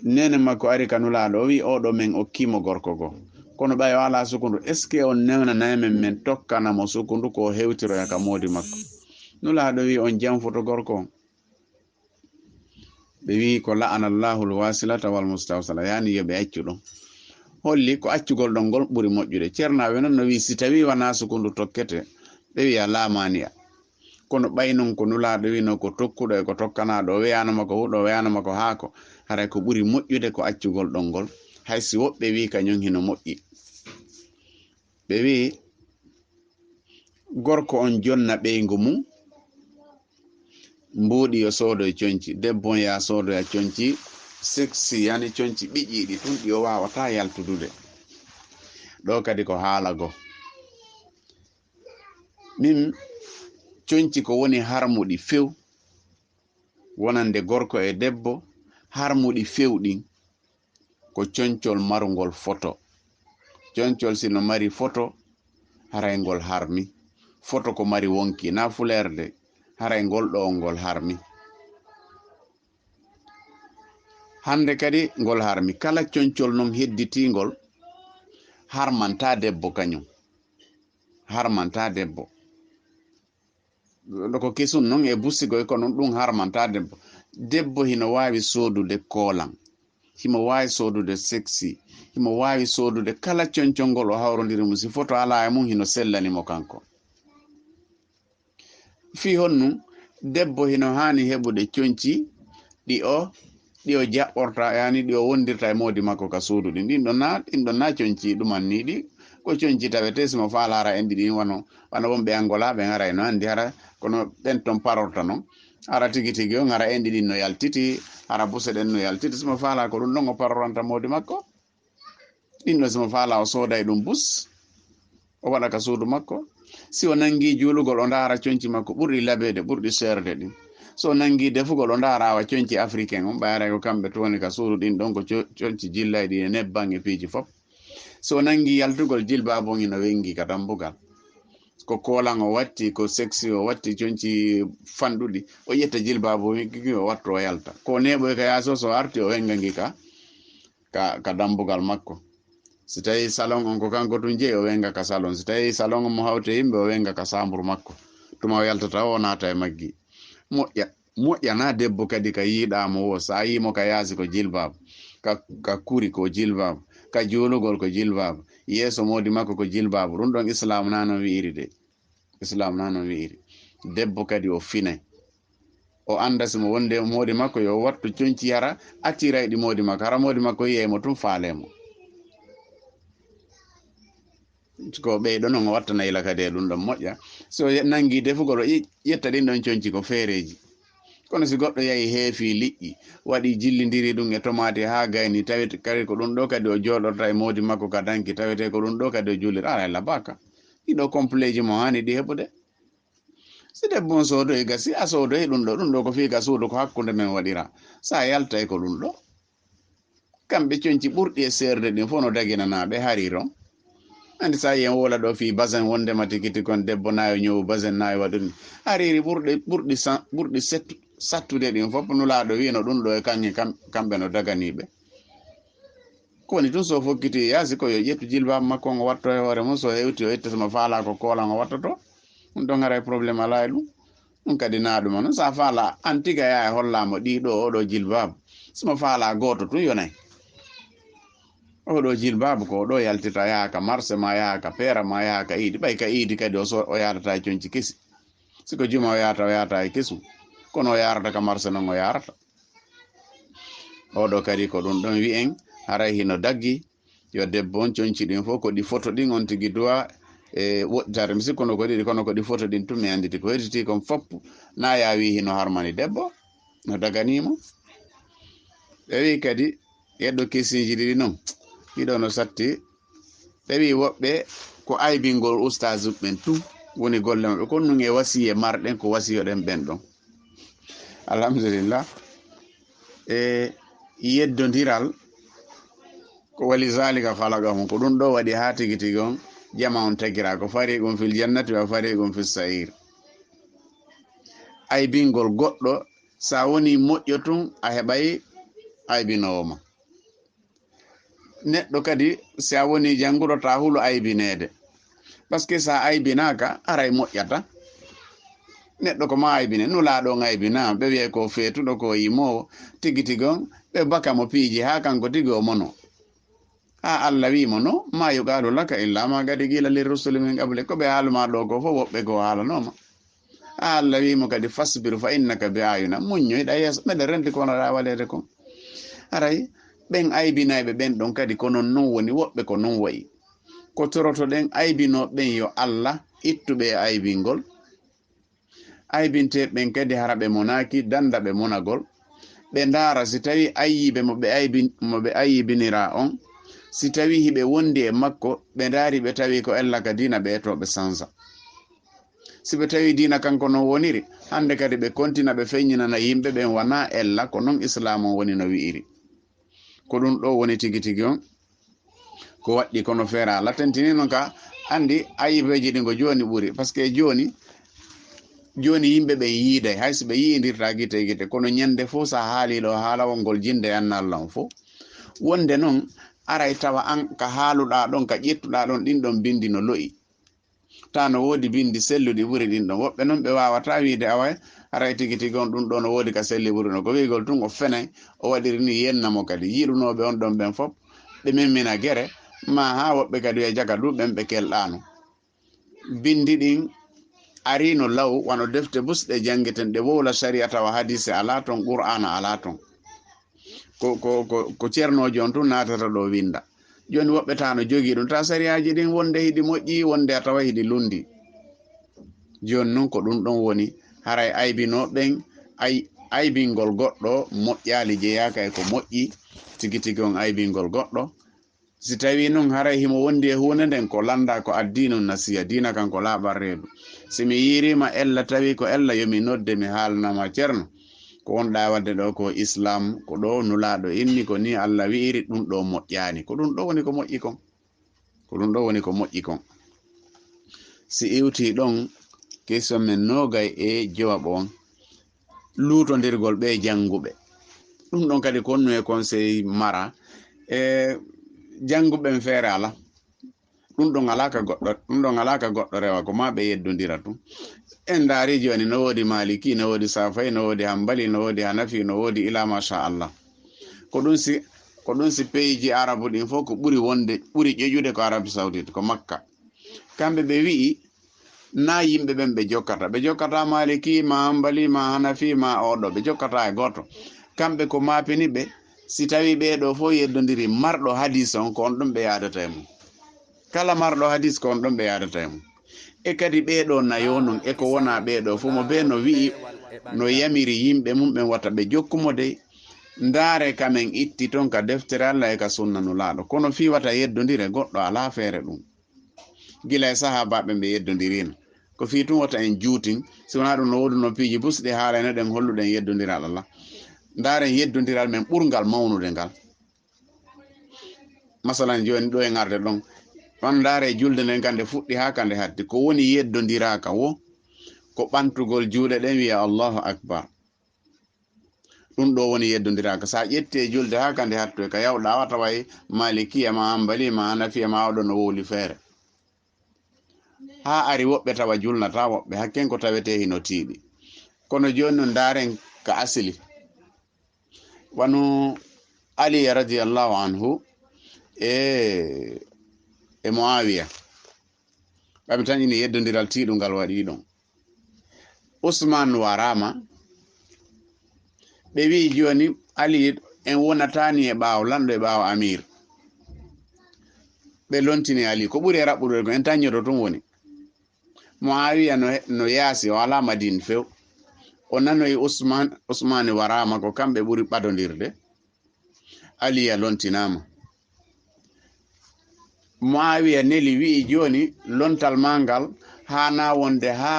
[SPEAKER 2] nene makko ari kanulaɗo o wi oɗo men okkimo gorko go kono ɓay o ala sukundu est ce que on newnanamen men tokkanamo sukundu ko hewtiroya ka moodi makko. Nulaɗo wi on janfoto gorko on ɓe wi ko la'anallahu lwasilata wal mustawsala yani yoɓe accu ɗon holli ko accugol ɗon ngol ɓuri moƴƴude. Ceernaɓe noon no wi si tawi wana sukundu tokkete ɓe wiya lamaniya kono ɓay non ko nulaɗo wino ko tokkuɗo e ko tokkanaɗo o weyanoma ko huɗo o weyanoma ko haako haray ko ɓuri moƴƴude ko accugol ɗon ngol hay si woɓɓe wi kañum hino moƴƴi. Ɓe wi gorko on jonna ɓeygu mum mbuuɗi yo soodo e coñci debbo ya soodo e coñci sexy yani coñci ɓiƴiɗi tun ɗi o wawata yaltudude ɗo kadi ko haala go min coñci ko woni harmuɗi few wonande gorko e debbo harmuɗi fewɗin ko coñcol marugol photo. Coñcol sino mari photo haray ngol harmi photo ko mari wonki na fulerde haray ngol ɗo ngol harmi hande kadi ngol harmi kala coñcol non hedditingol harmanta debbo kañum harmanta debbo ɗo ko kesum non e bussigoy ko non ɗum harmanta debbo. Debbo hino wawi sodude koolan himo wawi sodude sexy himo wawi sodude kala coñcongol o hawrodiri mum si photo ala e mum hino sellanimo kanko fi honnu debbo hino hani heɓude coñci ɗi o jaɓɓorta yani ɗi o wondirta e modi makko ka suuduɗi ɗin ɗon na coñci ɗuman ni ɗi ko coñci tawete simo falara en ɗiɗi wano wonɓe Angola ɓe gara no andi hara kono ɓen ton parorta noon ara tigi tigi o gara en ɗiɗi no yaltiti hara buse ɗen no yaltiti simo faala ko ɗum ɗon o paroranta modi makko ɗin ɗo simo faala o sooday ɗum bus o waɗa ka suudu makko si o nangi juulugol o ndaara coñci makko ɓurɗi labede ɓurɗi serde ɗin so nangi defugol o ndaara awa coñci africain on ɓayray ko kamɓe to woni ka suudu ɗin ɗon ko coñci jillayɗi e nebban e piiji fop so nangi yaltugol jilbabo ino wengi ka dambugal ko koolan o watti ko sexy o watti coñci fanɗuɗi o ƴetta jilbabo gigi o watto o yalta ko neɓoy ka yaso so arti o wengangi ka dambugal makko si tawi salon on ko kanko tun jeeyi o wenga ka salon si tawi salon on mo hawte yimɓe o wenga ka samburu makko tuma o yaltata o naata e maggi moƴƴa na debbo kadi ka yiiɗamo wo sa yimo ka yaasi ko jilbabo ka kuri ko jilbabo ka juulugol ko jilbabo yeeso modi makko ko jilbabo ɗum ɗon islam nano wiiri de islam nano wiiri debbo kadi o finay o anda simo wonde modi makko yo wattu conci yara attira ɗi modi makko hara modi makko yiyemo tum faalemo ko ɓeyɗo noon o watta nayla kadi e ɗum ɗon moƴƴa so nangi defugol o ƴetta ɗin ɗon conci ko feereji kono si goɗɗo yahi heefi liƴƴi waɗi jillidiri ɗum e tomate ha gayni tawete kadi ko ɗum ɗo kadi o joɗorta e modi makko ka danki tawete ko ɗum ɗo kadi o jullir ala la baka ɗiɗo compléji mo hani ɗi heɓude si debbo on soodoyi gasi a soodoyi ɗum ɗo ko fiika suudu ko hakkunde men waɗira sa yaltay ko ɗum ɗo kamɓe conci ɓurɗi e serde ɗin fof no daginanaɓe hariron andi sa yen wola ɗo fi basin wondema tikiti kon debbo nayo ñowu basin nayo waɗuni hariri ɓurɗi sattude ɗin fof nulaɗo wino ɗum ɗo e kamɓe no daganiɓe koni tun so fokkiti yaasi ko yo ƴettu jilbaba makko ngo watto e hoore mum so hewti o itta somo faala ko koolan o wattoto ɗum ɗon haray probléme ala e ɗum kadi naɗuma noon sa faala antiga yaa e hollamo ɗiɗo oɗo jilbaba somo faala goto tun yonay oɗo jilbabu ko ɗo yaltita yahaka marché ma yahaka peera ma yahaka iidi ɓay ka iidi kadi o yarata e conci kesi siko juma o yahata e kesum kono o yarata ka marché noon o yarata oɗo kadi ko ɗum ɗon wi'en haray hino daggi yo debbo on conci ɗin fof ko ɗi photo ɗin on tigui dowa e woɗɗitare mi sikkono ko ɗiɗi kono ko ɗi photo ɗin tun mi anditi ko hedditi kon foppu na yawi hino harmani debbo no daganimo ɓe wi kadi yeɗɗo kesiji ɗiɗi noon ɗiɗo no satti ɓe wi woɓɓe ko aybingol oustaz ɓen tun woni golle maɓɓe kon nun e wasiye marɗen ko wasiyoɗen ɓen ɗon alhamdulillah e yeddodiral ko wali zalika halagahum ko ɗum ɗo waɗi ha tigi tigi on jama on tagira ko fariqum fil jannati wa fariqum fis sa'ir aybingol goɗɗo sa woni moƴƴo tun a heɓay aybinowo ma neɗɗo kadi si a woni janguɗo ta hulu aybinede par ce que sa aybinaka aray moƴƴata neɗɗo ko ma aybine nulaɗo on aybina ɓe wiye ko feetuɗo ko yimowo tigi tigi on ɓe baka mo piiji ha kanko tigi o mono ha Allah wimo no ma yuqalu laka illa ma gadi qila lirrusuli min qable ko ɓe haaluma ɗo ko fof woɓɓe ko haalanoma ha Allah wimo kadi fasbir fa innaka bi ayuna muññoyɗa yeeso meɗe renti konoɗa waɗede kon aray ɓen aybinayɓe ɓen ɗon kadi ko non woni woɓɓe ko non wayi ko toroto ɗen aybino ɓen yo Allah ittuɓe e aybingol aybinte ɓen kadi hara ɓe monaki danda ɓe monagol ɓe ndara si tawi ayyiɓe mo ɓe ayyibinira on si tawi hiɓe wondi e makko ɓe ndari ɓe tawi ko ella ka dina ɓe eto ɓe sansa si ɓe tawi dina kanko non woniri hande kadi ɓe kontina ɓe feññinana yimɓe ɓen wana ella ko non islam on woni no wi'iri ko ɗum ɗo woni tigi tigi on ko waɗɗi kono feere ala tentini noon ka andi ayibeji ɗi ko joni ɓuuri par ce que joni yimɓe ɓen yiiday hayso ɓe yiidirta guite guite kono ñande fo sa haaliɗo haalawol ngol jinde annallah on fo wonde noon aray tawa an ka haaluɗa ɗon ka ƴettuɗa ɗon ɗin ɗon bindi no lo'i ta no woodi bindi selluɗi ɓuri ɗin ɗon woɓɓe noon ɓe wawata wiide away aray tigi tigi on ɗum ɗo no woodi ka selli ɓuri no ko wigol tun o fenay o waɗiri ni yennamo kadi yiɗunoɓe on ɗon ɓen fof ɓe memmina gere ma ha woɓɓe kadi e jaga du ɓen ɓe kelɗano bindi ɗin arino law wano defte busɗe jangeten ɗe wowla sharia tawa hadise ala ton qur'ana ala ton ko ceernojo on tun natata ɗo winda joni woɓɓe tano jogi ɗum ta sariyaji ɗin wonde hiɗi moƴƴi wonde a tawa hiɗi lundi joni noon ko ɗum ɗon woni haray aybinoɓen aybingol goɗɗo moƴƴali jeyaka e ko moƴƴi tigi tigi on aybingol goɗɗo si tawi noon haray himo wondi e hunde nden ko landa ko addinu nasiya dina kan ko laaɓal reedu simi yirima ella tawi ko ella yomi nodde mi haalnama ceerno ko wonɗa wadde ɗo ko islam ko ɗo nulaɗo inni ko ni Allah wi'iri ɗum ɗo moƴƴani ko ɗum ɗo woni ko moƴƴi kon ko ɗum ɗo woni ko moƴƴi kon si iwti ɗon question men nogay e jawab on luutodirgol ɓe janguɓe ɗum ɗon kadi konnu e conseil mara e janguɓen feere ala ɗum ɗon alaka goɗɗo rewa ko ma ɓe yeddodira tum en daari joni no woodi maliki no woodi safai no woodi hambali no woodi hanafi no woodi ila masha Allah ko ɗum si peyji arabu ɗin fof ko ɓuri ƴeƴude ko Arabie Saoudite ko Makka kamɓe ɓe wi'i na yimɓe ɓen ɓe jokkata maliki ma hambali ma hanafi ma oɗo ɓe jokkata e goto kamɓe ko mapini ɓe si tawi ɓeɗo fo yeddodiri marɗo hadis on ko on ɗum ɓe yadata e mum kala marɗo hadis ko on ɗum ɓe yadata e mum e kadi ɓeɗo nayo non e ko wona ɓeɗo fo mo be no wi'i no yamiri yimɓe mum ɓen watta ɓe jokkumo dey ndaare kamen itti ton ka deftere Allah e ka sunna nulaaɗo kono fi wata yeddodire goɗɗo ala feere ɗum gila e sahabaɓe ɓe yeddodirino ko fi tun wata en juutin si wona ɗum no wodu no piiji busɗi haalano ɗen holluɗen yeddodiral Allah ndaren yeddodiral men ɓurgal mawnude ngal masalan joni ɗo e ngarde ɗon on ndaare julde nden kande fuɗɗi ha kande hatti ko woni yeddodiraka wo ko ɓantugol juuɗe ɗen wiya Allahu akbar ɗum ɗo woni yeddodiraka sa ƴetti julde ha kande hatto e ka yawɗa wata way malikiya ma hambali ma hanafiya ma oɗo no wowli feere ha ari woɓɓe tawa julnata woɓɓe hakken ko tawete hino tiiɗi kono joni no ndaren ka asili wano Ali radiyallahu anhu e Muawiya ɓaɓe tan ina yeddodiral tiiɗungal waɗi ɗon Usman warama ɓe wi joni Ali en wonatani e ɓaawo lanɗo e ɓaawo Amir ɓe lontini Ali ko ɓuri e raɓɓuɗo ko en tañoto tun woni Muawiya no yaasi o ala Madine few o nanoyi Usman warama ko kamɓe ɓuri ɓadodirde Aliya lontinama Muawiya neli wi'i joni lontal mangal hana wonde ha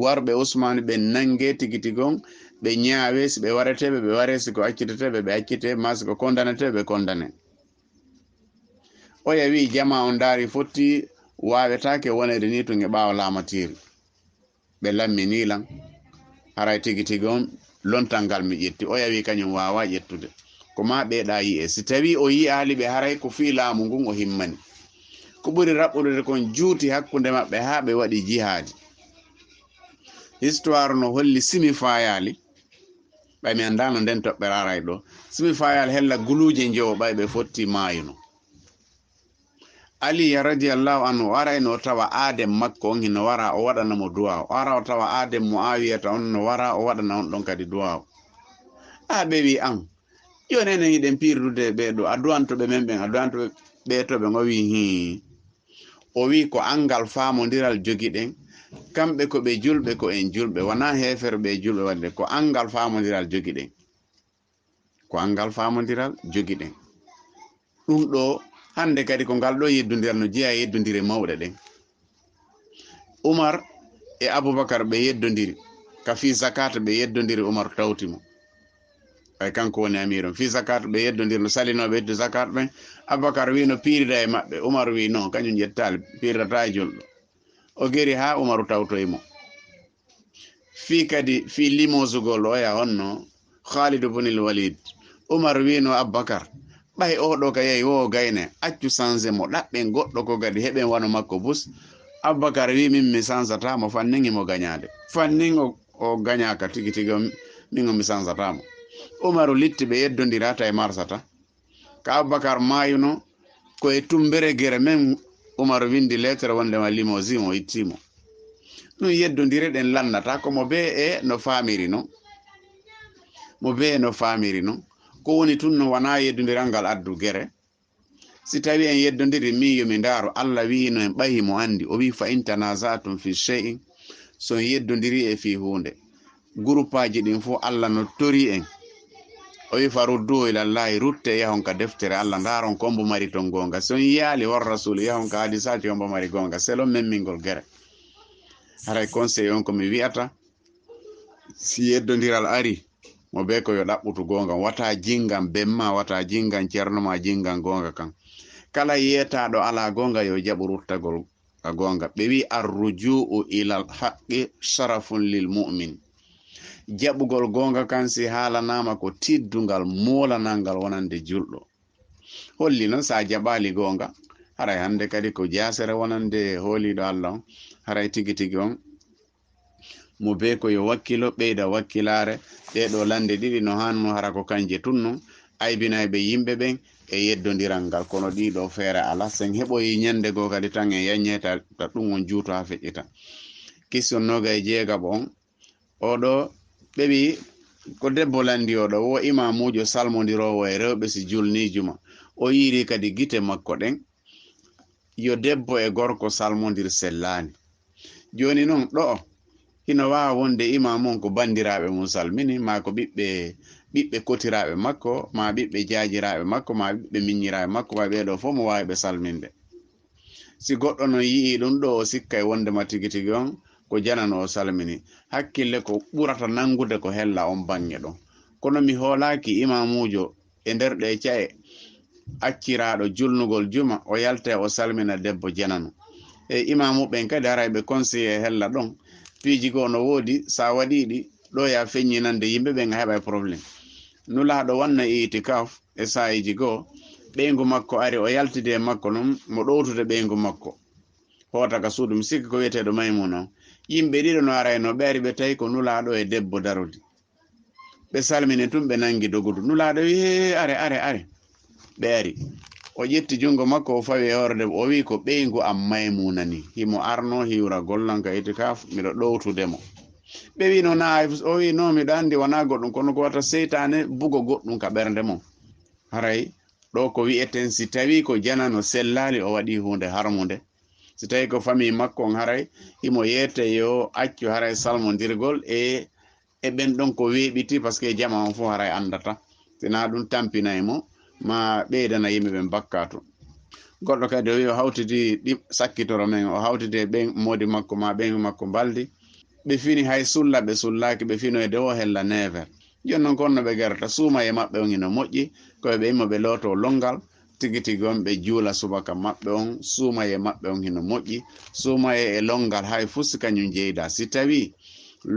[SPEAKER 2] warɓe Usman ɓe nange tigitigon ɓe ñaawe si ɓe wareteɓe ɓe ware si ko acciteteɓe ɓe accite ma si ko kondaneteɓe ɓe kondane oya wi jama on daari fotti wawetake wonede ni to nge ɓaawa laamatiri ɓe lamminilan haray tigitigon lontal ngal mi ƴetti oya wi kañum wawa ƴettude ko ma ɓeeɗa yi'e si tawi o yi'ali ɓe haray ko fi laamu ngun o himmani ko ɓuri raɓɓude kon juuti hakkunde maɓɓe ha ɓe waɗi jihaadi histoire no holli simi fayali ɓay mi andano nden toɓɓere aray ɗo simi fayali hella guluje njowo ɓay ɓe fotti mayuno Ali radiyallahu anhu waray no tawa adem makko on hino wara o waɗanamo duwa o ara o tawa adem Muawiyata on no wara o waɗana on ɗon kadi duwa a ɓe wi an joni enen yiɗen pirdude ɓeɗo a duwantoɓe men ɓen a duwantoɓe ɓetoɓe o wi hi o wi ko angal famodiral jogiɗen kamɓe ko ɓe julɓe ko en julɓe wona hefere ɓe julɓe wadde ko angal famodiral jogiɗen ko angal famodiral jogiɗen ɗum ɗo hande kadi ko ngal ɗo yeddodiral no jeeya yeddodire mawɗe ɗen Umar e Aboubacar ɓe yeddodiri ka fi zakat ɓe yeddodiri Umar tawtimo ay kanko woni amiron fi zakat ɓe yeddodiri no salinoɓe yeddu zakat ɓen Aboubacar wi no piirida e maɓɓe Umar wi non kañum jettali piirdata e julɗo o geri ha Umaru tawtoymo fi kadi fi limosugol oya honno Khalid ibn Walid Umar wi no Aboubacar ɓay oɗo ka yehi wo gayne accu changé mo ɗaɓɓen goɗɗo ko kadi heɓen wano makko bus Aboubacar wi min mi sansatamo fannin imo gañade fannin o gañaka tigi tigi min o mi sansatamo Umaru litti ɓe yeddondirata e marsata ka Aboubacar mayuno koye tumbere gere men Umaru windi lettre wondema limousine o ittimo ɗum yeddodire ɗen lannata ko mo be e no famiri non mo be e no famiri non ko woni tun no wana yeddodiral ngal addu gere si tawi en yeddodiri min yomi ndaaro Allah wi no en ɓayi mo andi o wi fa in tanazatum fi shay'in so en yeddodiri e fi hunde groupe aji ɗin fo Allah no tori en o wi faruddu ilallahi rutte yahon ka deftere Allah ndaron kombo mari ton gonga so en yaali war rasul yahon ka hadisaji kombo mari gonga selon memmingol gere haray conseil on ko mi wi'ata si yeddodiral ari mo be ko yo ɗaɓɓutu gonga wata jingan bemma wata jingan ceernoma jingan gonga kan kala yetaɗo ala gonga yo jaɓu ruttagol ka gonga ɓe wi arrujuu ilal haqqi sharafun lil mu'min jaɓugol gonga kan si haalanama ko tiddungal molanalngal wonande julɗo holli noon sa jaɓali gonga haray hande kadi ko jasere wonande hooliɗo Allah on haray tigi tigi on mo be ko yo wakkilo ɓeyda wakkilare ɗeɗo lande ɗiɗi no hanno hara ko kanje tunno aybinayɓe yimɓe ɓen e yeddodiral ngal kono ɗiɗo feere ala sen heɓoyi ñande go kadi tan en yaññeta ta ɗum on juuto ha feƴƴita question noga e jeegabon oɗo ɓeɓi ko debbo landi oɗo wo imamujo salmodirowo e rewɓe si julni juma o yiri kadi gite makko ɗen yo debbo e gorko salmodir sellani joni noon ɗo hino wawa wonde imamon ko bandiraɓe mum salmini ma ko ɓiɓɓe kotiraɓe makko ma ɓiɓɓe jajiraɓe makko ma ɓiɓɓe miññiraɓe makko ma ɓeɗo fof mo wawi ɓe salminde si goɗɗo no yii ɗum ɗo o sikka e wondema tigi tigi on ko janano o salmini hakkille ko ɓurata nangude ko hella on bange ɗon kono mi hoolaki imamujo e nder ɗe cae acciraɗo julnugol juma o yalta o salmina debbo janano e imamuɓen kadi ara ɓe conseillé hella ɗon piiji goo no woodi sa waɗiɗi ɗo ya feññinande yimɓe ɓen heɓa probléme nulaɗo wanna itikaf e sayiji goo ɓeygu makko ari o yaltide makko noon mo ɗowtude ɓeygu makko hoota ka suudu mi sikki ko wiyeteɗo Maymuna on yimɓe ɗiɗo no arayno ɓe ari ɓe tawi ko nulaɗo e debbo darudi ɓe salmini tun ɓe nangi dogudu nulaɗo wi are ɓe ari o ƴetti jungo makko o fawi e horde o wi ko ɓeygu am Maymuna ni himo arno hiwra gollanka itikaf miɗo ɗowtudemo ɓe wi no na o wi no miɗo andi wona goɗɗum kono ko wata seytane bugo goɗɗum ka ɓernde mum haray ɗo ko wi'eten si tawi ko janano sellali o waɗi hunde harmude si tawi ko famille makko on haray himo yete yo accu haray salmodirgol e ɓen ɗon ko weeɓiti par ce que jama on fof haray andata sina ɗum tampinayi mo ma ɓeydana yimɓe ɓen bakkatu goɗɗo kadi o wi o hawtidi ɗi sakkitoro men o hawtidi ɓen modi makko ma ɓen makko baldi ɓe fini hay sulla ɓe sullaki ɓe fino e de o hella 9h jon noon konno ɓe garata suuma e maɓɓe on ino moƴƴi koye ɓe immo ɓe looto longal tigi tigi on ɓe juula subaka maɓɓe on suuma e maɓɓe on hino moƴƴi suuma e longal hay fusi kañum jeyda si tawi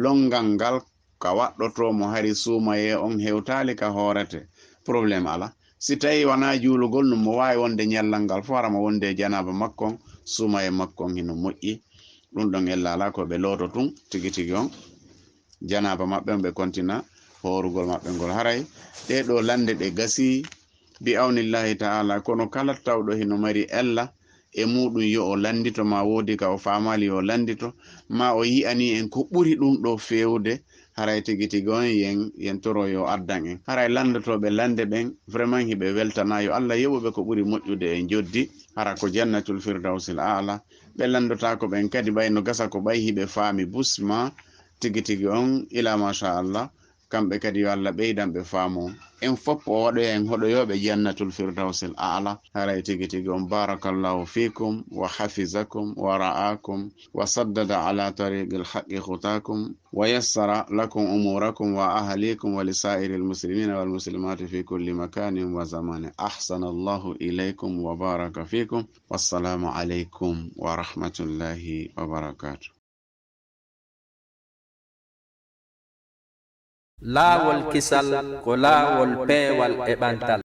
[SPEAKER 2] longal ngal ka waɗɗotomo hari suuma e on hewtali ka hoorete probléme ala si tawi wona juulugol num mo wawi wonde ñallal ngal fo harama wonde janaba makkon suuma e makkon hino moƴƴi ɗum ɗon ella ala ko ɓe looto tun tigi tigi on janaba maɓɓe on ɓe kontina horugol maɓɓe ngol haray ɗeɗo lande ɗe gasi bi awnillahi ta'ala kono kala tawɗo hino mari ella e muɗum yo o landito ma woodi ka o famali yo landito ma o yi'ani en ko ɓuri ɗum ɗo fewde haray tigi tigi on yen toro yo addan en haray landotoɓe lande ɓen vraiment hiɓe weltana yo Allah yoɓuɓe ko ɓuri moƴƴude e joddi hara ko jannatul firdausil a'la ɓe landota ko ɓen kadi ɓay no gasa ko ɓay hiɓe faami busma tigi tigi on ila masha Allah kamɓe kadi yo Allah ɓeydanɓe faamo en fopp o waɗoya en hoɗoyoɓe jannatul firdausil a'la haray tigi tigi on barakallahu fikum wa hafizakum wa ra'akum wa saddada ala tariqil haqqi khutakum wa yassara lakum umurakum wa ahlikum wa lisairil muslimina wal muslimati fi kulli makanin wa zamanin ahsana Allahu ilaykum wa baraka fikum wassalamu alaykum wa rahmatullahi wa barakatuh.
[SPEAKER 1] laawol kisal ko laawol peewal e ɓantal